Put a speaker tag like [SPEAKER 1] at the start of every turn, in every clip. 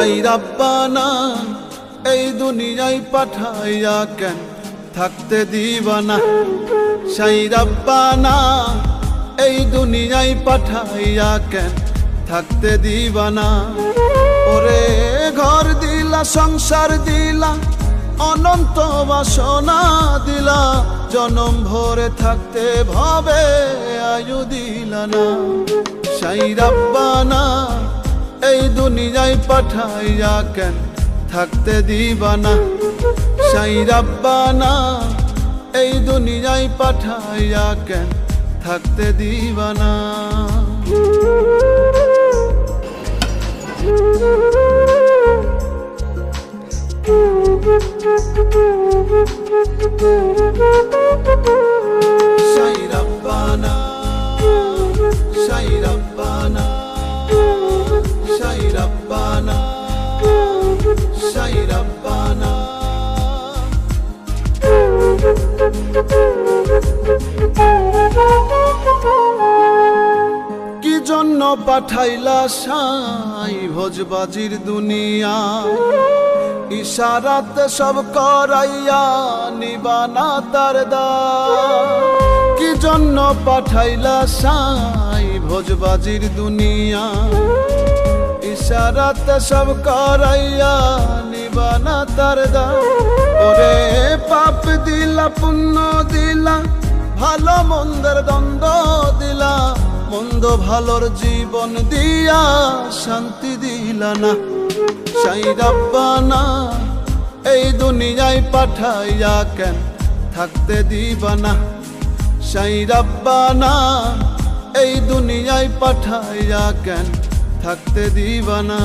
[SPEAKER 1] সাই রাব্বানা এই দুনিয়ায় পাঠাইয়া কেন থাকতে দিবানা। সাই রাব্বানা এই দুনিয়ায় পাঠাইয়া কেন থাকতে দিবানা। ওরে ঘর দিলা সংসার দিলা অনন্ত বাসনা দিলা, জনম ভরে থাকতে ভাবে আয়ু দিলা না। সাই রাব্বানা এই দুনিয়ায় পাঠাইয়া কেন থাকতে দিবানা। সাই রাব্বানা এই দুনিয়ায় পাঠাইয়া কেন থাকতে দিবানা। সাই রাব্বানা সাই রাব্বানা সাই রাব্বানা সাই রাব্বানা। কি জন্য পাঠাইলা সাই ভোজবাজির দুনিয়া, ইশারাতে সব করাইয়া নিবানা তার দ্বার। কি জন্য পাঠাইলা সাই ভোজবাজির দুনিয়া, ইশারাতে সব করাইয়া নিবানা তার দ্বার। ওরে পাপ দিলা পুণ্য দিলা ভালো মন্দের দ্বন্দ্ব দিলা, মন্দ ভালোর জীবন দিয়া শান্তি দিলা না। সাই রাব্বানা এই দুনিয়ায় পাঠাইয়া কেন থাকতে দিবানা। সাই রাব্বানা এই দুনিয়ায় পাঠাইয়া কেন থাকতে দিবানা।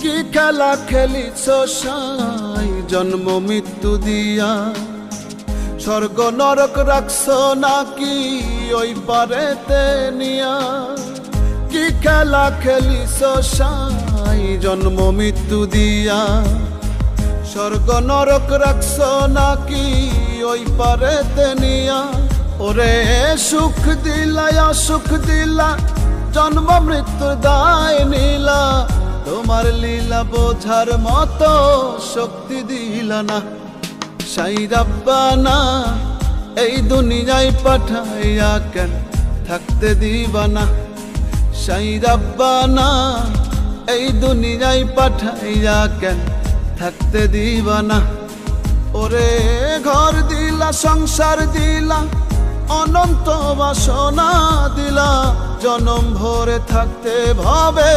[SPEAKER 1] কি খেলা খেলিছ সাই জন্ম মৃত্যু দিয়া, স্বর্গ নরক রাখছ নাকি ওই পারেতে নিয়া। কি খেলা খেলিছ সাই জন্ম মৃত্যু দিয়া, স্বর্গ নরক রাখছ নাকি ওই পারেতে নিয়া। ওরে সুখ দিলা অসুখ দিলা জন্ম মৃত্যুর দায় নিলা, তোমার লীলা বোঝার মতো শক্তি দিলা না। সাই রাব্বানা এই দুনিয়ায় পাঠাইয়া কেন থাকতে দিবানা। সাই রাব্বানা এই দুনিয়ায় পাঠাইয়া কেন থাকতে দিবানা। ওরে ঘর দিলা সংসার দিলা অনন্ত বাসনা দিলা, জনম ভরে থাকতে ভাবে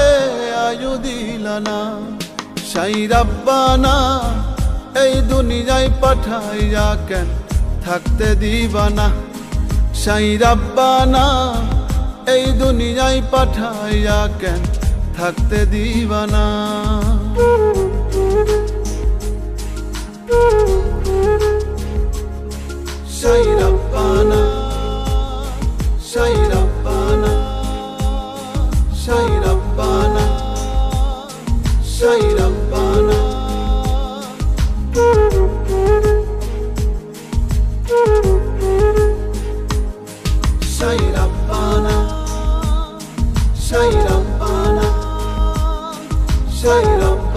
[SPEAKER 1] আয়ু দিলা না। সাই রাব্বানা এই দুনিয়ায় পাঠাইয়া কেন থাকতে দিবানা। সাই রাব্বানা এই দুনিয়ায় পাঠাইয়া কেন থাকতে দিবানা। সাই রাব্বানা সাই রাব্বানা সাই রাব্বানা সাই রাব্বানা। সাই রাব্বানা সাই রাব্বানা সাই রাব্বানা।